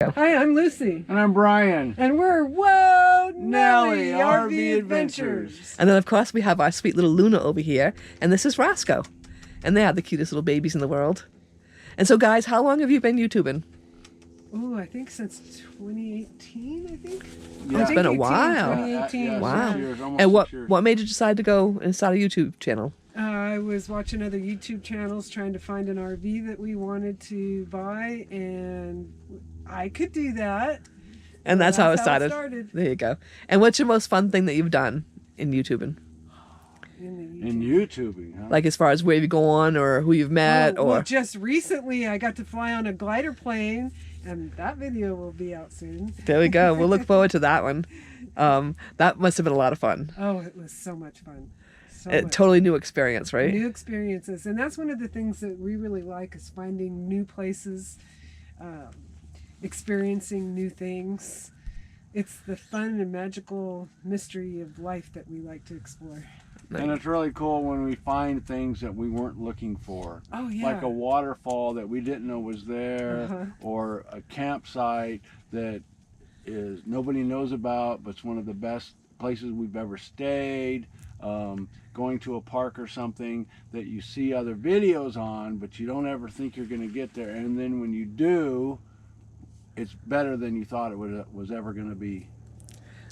Hi, I'm Lucy. And I'm Brian. And we're Whoa Nelly RV Adventures. And then, of course, we have our sweet little Luna over here. And this is Roscoe. And they are the cutest little babies in the world. And so, guys, how long have you been YouTubing? Oh, I think since 2018, I think. Yeah. It's been a while. 2018. Wow. 6 years, almost And 6 years. what made you decide to go and start a YouTube channel? I was watching other YouTube channels trying to find an RV that we wanted to buy, and I could do that. And that's how it started. There you go. And what's your most fun thing that you've done in YouTubing? In YouTubing, huh? Like as far as where you've gone or who you've met or... Well, just recently I got to fly on a glider plane, and that video will be out soon. There we go. We'll look forward to that one. That must have been a lot of fun. Oh, it was so much fun. Totally new experience, right? New experiences. And that's one of the things that we really like is finding new places, experiencing new things. It's the fun and magical mystery of life that we like to explore. And it's really cool when we find things that we weren't looking for. Oh, yeah. Like a waterfall that we didn't know was there, or a campsite that is nobody knows about, but it's one of the best places we've ever stayed. Going to a park or something that you see other videos on, but you don't ever think you're going to get there. And then when you do, it's better than you thought it was ever going to be.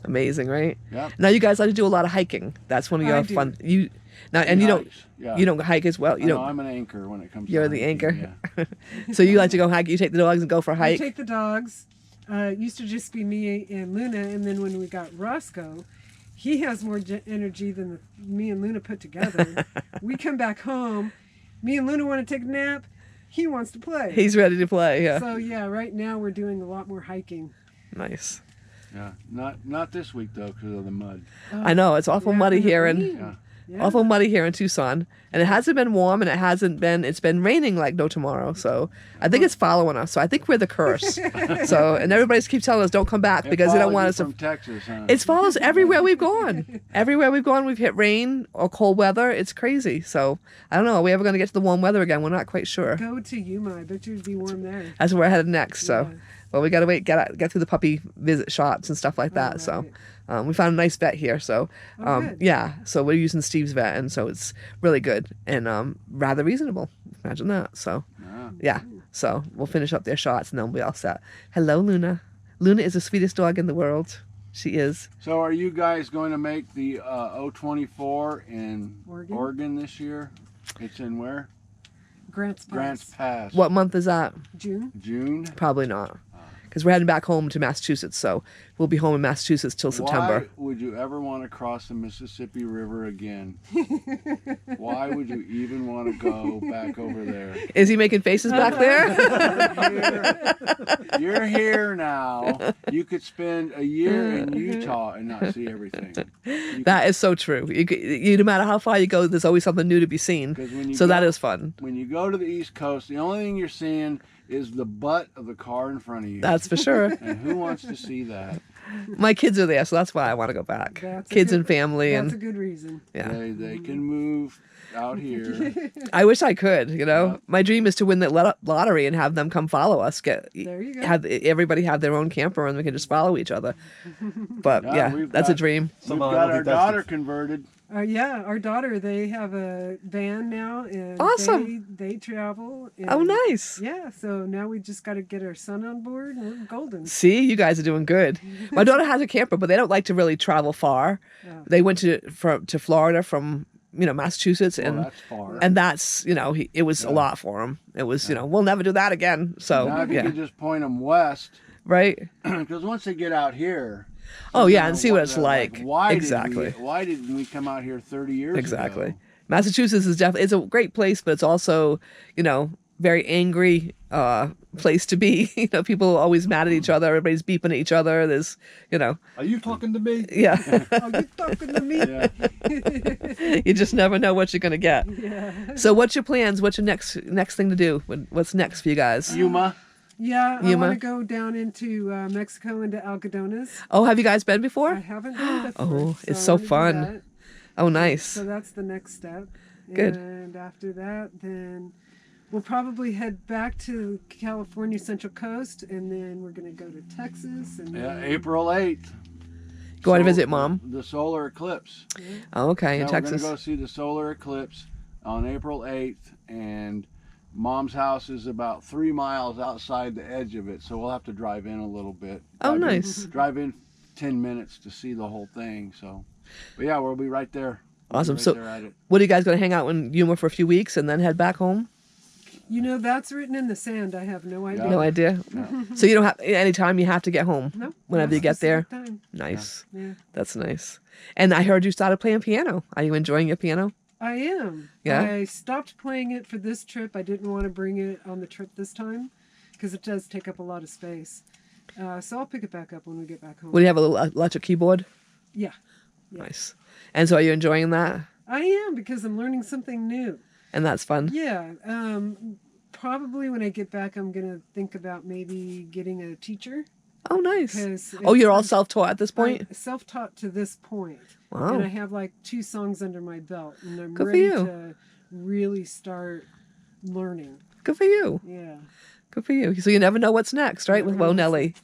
Amazing, right? Yeah. Now you guys like to do a lot of hiking. That's one of your fun. You don't hike as well. I'm an anchor when it comes. You're to the hiking, anchor. Yeah. So you like to go hike. You take the dogs and go for a hike. We take the dogs. It used to just be me and Luna, and then when we got Roscoe, he has more energy than me and Luna put together. We come back home. Me and Luna want to take a nap. He wants to play. He's ready to play. Yeah. So yeah, right now we're doing a lot more hiking. Nice. Yeah, not this week though because of the mud. I know it's awful muddy here awful muddy here in Tucson, and it hasn't been warm, and it's been raining like no tomorrow. So I think it's following us. So I think we're the curse. So and everybody keeps telling us don't come back because they don't want us from Texas. Huh? It follows everywhere we've gone. Everywhere we've gone, we've hit rain or cold weather. It's crazy. So I don't know. Are we ever going to get to the warm weather again? We're not quite sure. Go to Yuma. I bet you'd be warm there. That's where we're headed next. So. Yeah. Well, we got to wait, get through the puppy visit shots and stuff like that. Right. So we found a nice vet here. So yeah, so we're using Steve's vet, and so it's really good and rather reasonable. Imagine that. So yeah, so we'll finish up their shots and then we'll be all set. Hello, Luna. Luna is the sweetest dog in the world. She is. So are you guys going to make the O24 in Oregon this year? It's in where? Grants Pass. Grants Pass. What month is that? June? Probably not. Because we're heading back home to Massachusetts, so we'll be home in Massachusetts till September. Why would you ever want to cross the Mississippi River again? Why would you even want to go back over there? Is he making faces back there? You're here now. You could spend a year in Utah and not see everything. That is so true. No matter how far you go, there's always something new to be seen. So that is fun. When you go to the East Coast, the only thing you're seeing is the butt of the car in front of you. That's for sure. And who wants to see that? My kids are there, so that's why I want to go back. Kids and family. That's a good reason. Yeah. They can move out here. I wish I could, My dream is to win the lottery and have them come follow us. There you go. Have everybody have their own camper and we can just follow each other. But that's a dream. We've got our daughter converted. Yeah, our daughter, they have a van now, and awesome. They travel. And oh, nice. Yeah, so now we just got to get our son on board, and we're golden. See, you guys are doing good. My daughter has a camper, but they don't like to really travel far. Yeah. They went to Florida from Massachusetts, and that's far. And that's it was a lot for them. It was we'll never do that again. So now if you could just point them west, right? Because once they get out here. Oh yeah, and see what it's like. Why exactly. Why didn't we come out here 30 years exactly. ago? Massachusetts is definitely it's a great place, but it's also very angry place to be. People are always mad at each other. Everybody's beeping at each other. There's Are you talking to me? Yeah. Are you talking to me? Yeah. You just never know what you're gonna get. Yeah. So what's your plans? What's your next thing to do? What's next for you guys? Yuma. Yeah, I want to go down into Mexico, into Algodones. Oh, have you guys been before? I haven't been before. Oh, it's so fun. Oh, nice. So that's the next step. Good. And after that, then we'll probably head back to California Central Coast, and then we're going to go to Texas. And then, April 8th. Going to visit Mom. The solar eclipse. Oh, okay, in Texas. We're going to go see the solar eclipse on April 8th, and Mom's house is about 3 miles outside the edge of it, so we'll have to drive in a little bit. Oh, nice. Drive in 10 minutes to see the whole thing. So, but yeah, we'll be right there. Awesome. Right So, there at it. what are you guys going to hang out in Yuma for a few weeks and then head back home? You know, that's written in the sand. I have no idea. No idea. Yeah. So you don't have any time you have to get home. No. Whenever no you get there. specific time. Nice. Yeah. That's nice. And I heard you started playing piano. Are you enjoying your piano? I am. Yeah? I stopped playing it for this trip. I didn't want to bring it on the trip this time because it does take up a lot of space. So I'll pick it back up when we get back home. Will you have a little electric keyboard? Yeah. Yeah. Nice. And so are you enjoying that? I am because I'm learning something new. And that's fun. Yeah. Probably when I get back, I'm going to think about maybe getting a teacher. Oh, nice. 'Cause Oh, you're all I'm self-taught at this point? self-taught to this point. Wow. And I have like 2 songs under my belt. And I'm Good for ready you. to really start learning. Good for you. Yeah. Good for you. So you never know what's next, right? With Never Wo know Nelly.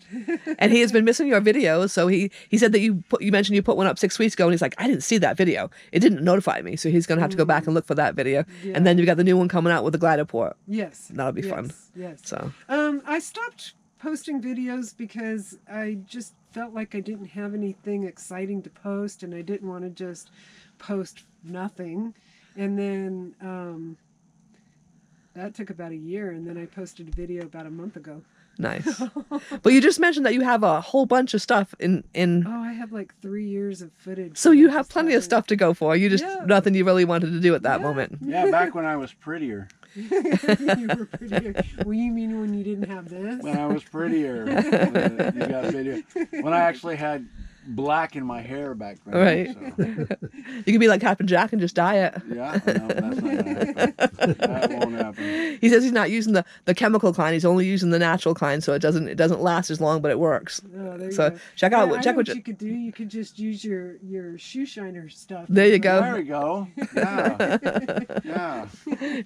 And he has been missing your videos. So he said that you mentioned you put one up 6 weeks ago, and he's like, I didn't see that video. It didn't notify me. So he's gonna have to go back and look for that video. Yeah. And then you've got the new one coming out with the glider port. Yes. That'll be fun. Yes. So I stopped posting videos because I just felt like I didn't have anything exciting to post, and I didn't want to just post nothing. And then that took about a year, and then I posted a video about a month ago. nice. But you just mentioned that you have a whole bunch of stuff in Oh, I have like 3 years of footage. so that you I have just plenty of haven't- stuff to go for. You just Yeah. nothing you really wanted to do at that Yeah. moment. Yeah, back when I was prettier. You were prettier. Well, you mean when you didn't have this? When I was prettier. You got video. When I actually had black in my hair back then. Right. So, You could be like Captain Jack and just dye it. yeah, no, that's not gonna happen. That won't happen. He says he's not using the chemical kind. He's only using the natural kind, so it doesn't last as long, but it works. Oh, there you So go. check out I check know what what you could do. You could just use your shoe shiner stuff. There you go. There we go. Yeah. Yeah.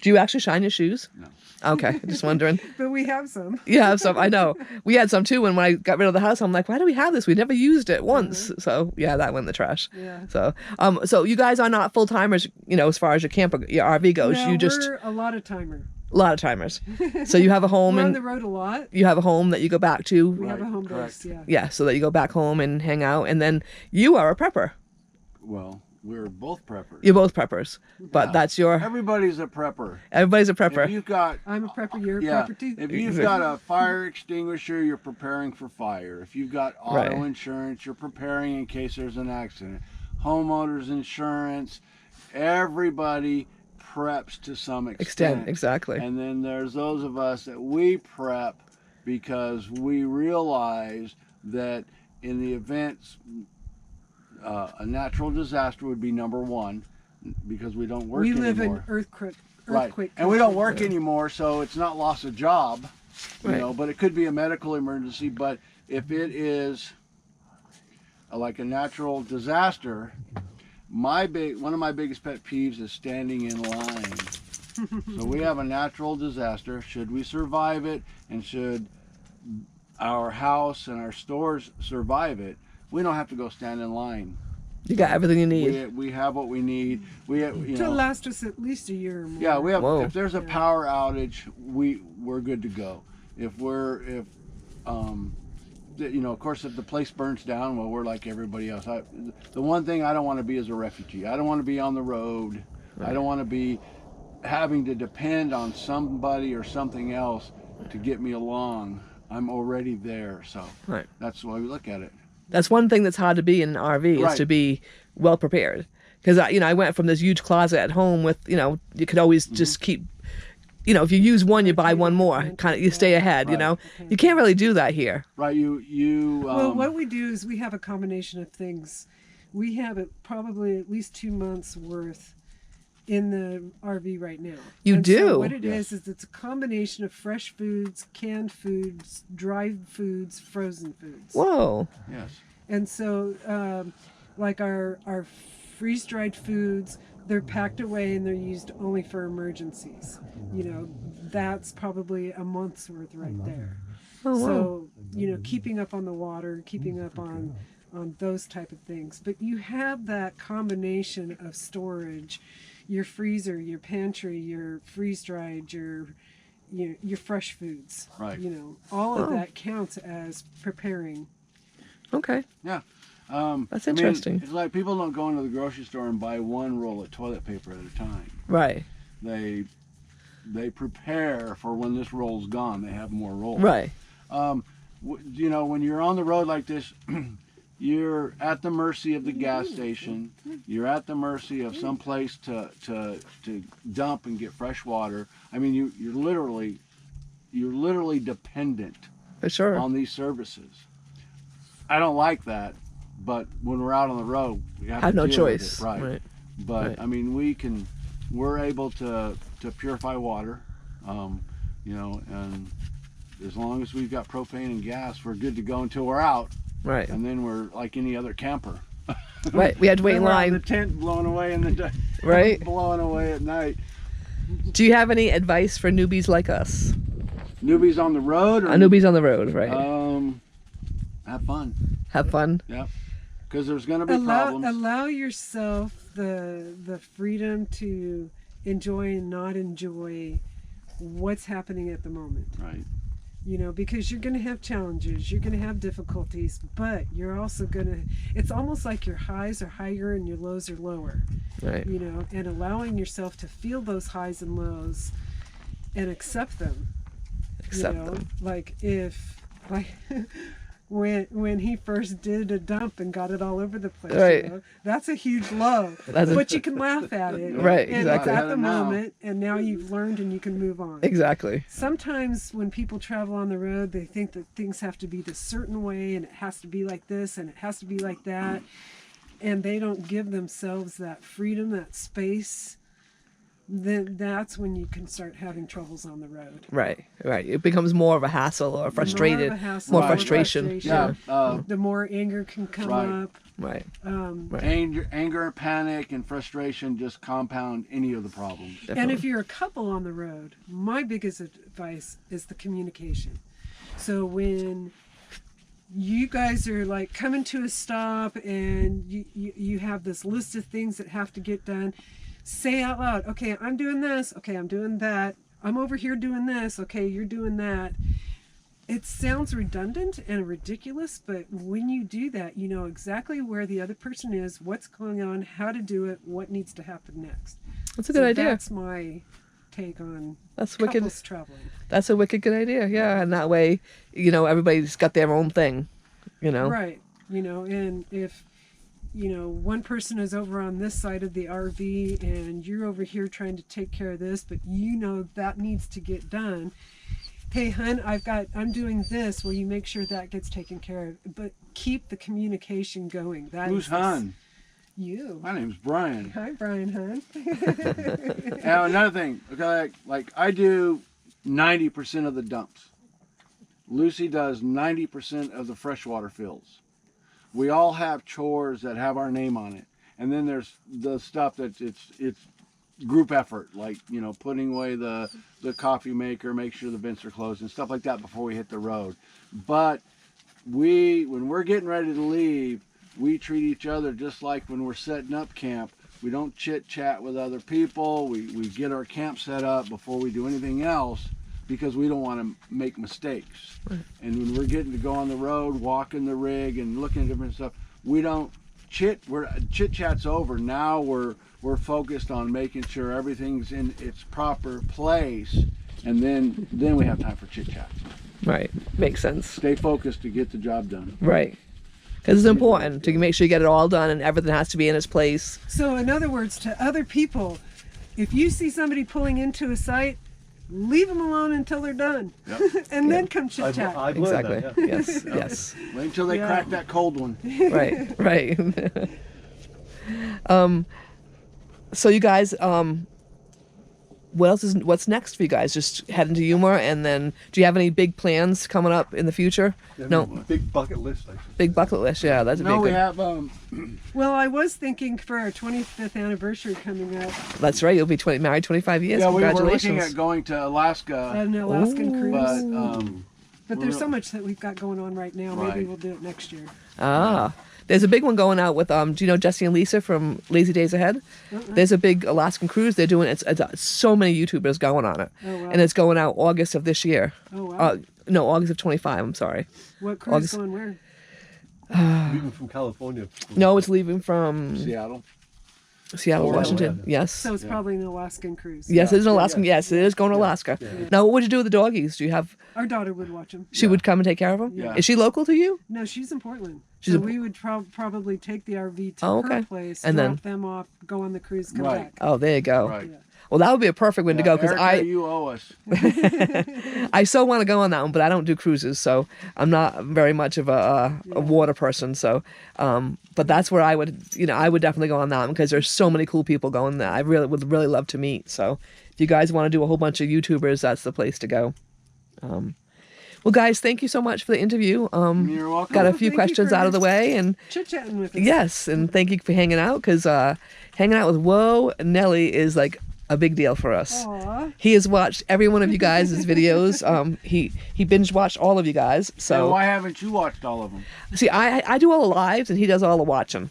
Do you actually shine your shoes? No. Okay, just wondering. But we have some. You have some. I know. We had some too. When I got rid of the house, I'm like, why do we have this? We never used it once. So yeah, that went in the trash. Yeah. So you guys are not full timers, as far as your RV goes. No, You just we're a lot of timer. a lot of timers. So you have a home We're on and the road a lot. you have a home that you go back to. We have a Right, home correct. base. Yeah. Yeah, so that you go back home and hang out, and then you are a prepper. Well, we're both preppers. You're both preppers, but Yeah. that's your. Everybody's a prepper. Everybody's a If prepper. you've got I'm a prepper. You're a yeah, prepper too. if you've got a fire extinguisher, you're preparing for fire. If you've got auto Right. insurance, you're preparing in case there's an accident. Homeowners insurance, everybody preps to some extent. Exactly. And then there's those of us that we prep because we realize that in the events, a natural disaster would be number one because we don't work We anymore. live in earthquake. Right. And we don't work anymore, so it's not loss of job, Right. but it could be a medical emergency. But if it is like a natural disaster, one of my biggest pet peeves is standing in line. So we have a natural disaster. Should we survive it, and should our house and our stores survive it, we don't have to go stand in line. You got everything you need. We have what we need. We have, To last us at least a year or more. yeah, we have. Whoa. If there's a power outage, we're good to go. Of course, if the place burns down, well, we're like everybody else. The one thing I don't want to be is a refugee. I don't want to be on the road. I don't want to be having to depend on somebody or something else to get me along. I'm already there, so Right. that's why we look at it. That's one thing that's hard to be in an RV is Right. to be well prepared. Because I went from this huge closet at home with you could always just keep. If you use one, you buy one more. Kind of, you stay ahead. Right. You can't really do that here. Right? You. Well, what we do is we have a combination of things. We have probably at least 2 months worth in the RV right now. You And do? So what it Yes. is it's a combination of fresh foods, canned foods, dried foods, frozen foods. Whoa. Yes. And so, like our freeze-dried foods, they're packed away and they're used only for emergencies. You know, that's probably a month's worth right there. Oh, wow. So, you know, keeping up on the water, keeping up on those type of things. But you have that combination of storage, your freezer, your pantry, your freeze-dried, your fresh foods. Right. You know, all of Oh. that counts as preparing. Okay. Yeah. That's I mean, interesting. it's like people don't go into the grocery store and buy one roll of toilet paper at a time. Right. They prepare for when this roll's gone. They have more rolls. Right. You know, when you're on the road like this, you're at the mercy of the gas station. You're at the mercy of some place to dump and get fresh water. I mean, you're literally dependent For sure. on these services. I don't like that, but when we're out on the road, we have Have to no deal with choice. it, right? Right. But Right. I mean, we're able to purify water, you know, and as long as we've got propane and gas, we're good to go until we're out, Right. and then we're like any other camper. Right. We had to wait in Then we're out in line. the tent blowing away in the day, Right. blowing away at night. Do you have any advice for newbies like us? Newbies on the road, or Newbies on the road, right? have fun, Have fun. because there's going to be problems. Allow yourself the freedom to enjoy and not enjoy what's happening at the moment. Right. You know, because you're going to have challenges, you're going to have difficulties, but you're also going to, it's almost like your highs are higher and your lows are lower, Right. you know, and allowing yourself to feel those highs and lows and accept them. Accept you know, them. like when he first did a dump and got it all over the place, Right. you know, that's a huge low. That's a- But you can laugh at it. Right, And exactly. it's at the Now. moment, and now you've learned and you can move on. Exactly. Sometimes when people travel on the road, they think that things have to be this certain way and it has to be like this and it has to be like that. And they don't give themselves that freedom, that space. Then that's when you can start having troubles on the road. Right. Right. It becomes more of a hassle or frustrated. More of a hassle, more more frustration. Yeah. The more anger can come Right. up. Right. Right. Anger, panic, and frustration just compound any of the problems. And Definitely. if you're a couple on the road, my biggest advice is the communication. So when you guys are like coming to a stop and you have this list of things that have to get done, say out loud, okay, I'm doing this, okay, I'm doing that, I'm over here doing this, okay, you're doing that. It sounds redundant and ridiculous, but when you do that, you know exactly where the other person is, what's going on, how to do it, what needs to happen next. That's a good idea. That's my take on That's wicked. couples traveling. That's a wicked good idea. Yeah. And that way, you know, everybody's got their own thing. You know. Right. You know, and if, you know, one person is over on this side of the RV and you're over here trying to take care of this, but you know that needs to get done. Hey, hun, I'm doing this. Will you make sure that gets taken care of? But keep the communication going. Who's hun? You. My name's Brian. Hi, Brian, hun. Now another thing, okay, like I do 90% of the dumps. Lucy does 90% of the freshwater fills. We all have chores that have our name on it, and then there's the stuff that it's group effort, like, you know, putting away the coffee maker, make sure the vents are closed and stuff like that before we hit the road. But when we're getting ready to leave, we treat each other just like when we're setting up camp. We don't chit chat with other people. We get our camp set up before we do anything else, because we don't want to make mistakes. Right. And when we're getting to go on the road, walking the rig and looking at different stuff, we don't chit chat's over. Now we're focused on making sure everything's in its proper place, and then we have time for chit chats. Right. Makes sense. Stay focused to get the job done. Right. Because it's important to make sure you get it all done and everything has to be in its place. So in other words, to other people, if you see somebody pulling into a site, leave them alone until they're done. Yep. And then come chit chat. I've Exactly. learned that, yeah. Yes. Yes. Wait until they Yeah. crack that cold one. Right. Right. So you guys, what's next for you guys? Just heading to Yuma, and then do you have any big plans coming up in the future? No, Big bucket list. big bucket list. Yeah, that's a No, big. we have Well, I was thinking for our 25th anniversary coming up, That's right. You'll be married 25 years. yeah, we were Congratulations. looking at going to Alaska, an Alaskan Ooh. cruise. but But there's so much that we've got going on right now. Maybe Right. we'll do it next year. There's a big one going out with do you know Jesse and Lisa from Lazy Days Ahead? There's a big Alaskan cruise they're doing. It's so many YouTubers going on it, Oh, wow. and it's going out August of this year. Oh, wow. No, August of 25. I'm sorry. What cruise August- going where? Leaving from California. No, it's leaving from Seattle. Seattle, Oh, Washington. yeah. Yes. So it's probably an Alaskan cruise. Yes, it is an Yeah, Alaskan. yeah. Yes, it is going to Alaska. Now, what would you do with the doggies? Do you have? Our daughter would watch them. She would come and take care of them. Yeah. Is she local to you? No, she's in Portland. She's So in- we would probably take the RV to Oh, okay. her place, And drop then- them off, go on the cruise, come Right. back. Oh, there you go. Right. Yeah. Well, that would be a perfect one to go because Erica, you owe us. I so want to go on that one, but I don't do cruises, so I'm not very much of a water person. So, but that's where I would definitely go on that one because there's so many cool people going there. I would really love to meet. So, if you guys want to do a whole bunch of YouTubers, that's the place to go. Well, guys, thank you so much for the interview. You're welcome. Got a Well, few thank you questions for out of the way, and Chit-chatting with us. yes, and thank you for hanging out because hanging out with Whoa Nelly is like a big deal for us. Aw. He has watched every one of you guys' videos. He binge watched all of you guys. So So why haven't you watched all of them? see, I do all the lives and he does all the watching.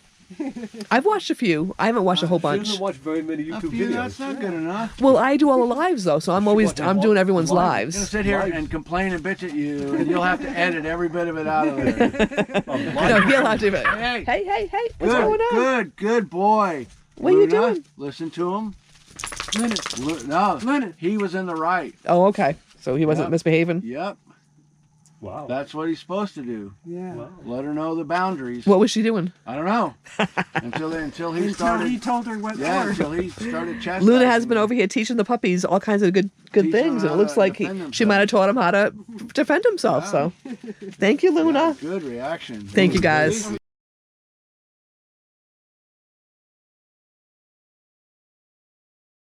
I've watched a few. I haven't watched a whole She bunch. doesn't watch very many A YouTube few, videos. that's not good enough. Well, I do all the lives though, so I'm doing everyone's I'm gonna lives. sit here and complain and bitch at you, and you'll have to edit every bit of it out of there. No, he'll have to. Hey. Hey, what's going on? Good boy. What are you Luna, doing? Listen to him. Luna. No, Luna. he was in the right. Oh, okay. So he wasn't Yep. misbehaving. Yep, Wow. that's what he's supposed to do. Yeah. Wow. Let her know the boundaries. What was she doing? I don't know. until he Until started. he told her what Yeah, for. until he started chastising. Luna has been me. over here teaching the puppies all kinds of good Teaching things, them and it how looks to like defend she might have taught him how to defend himself. Yeah. So, thank you, Luna. Good reaction. Thank you, guys.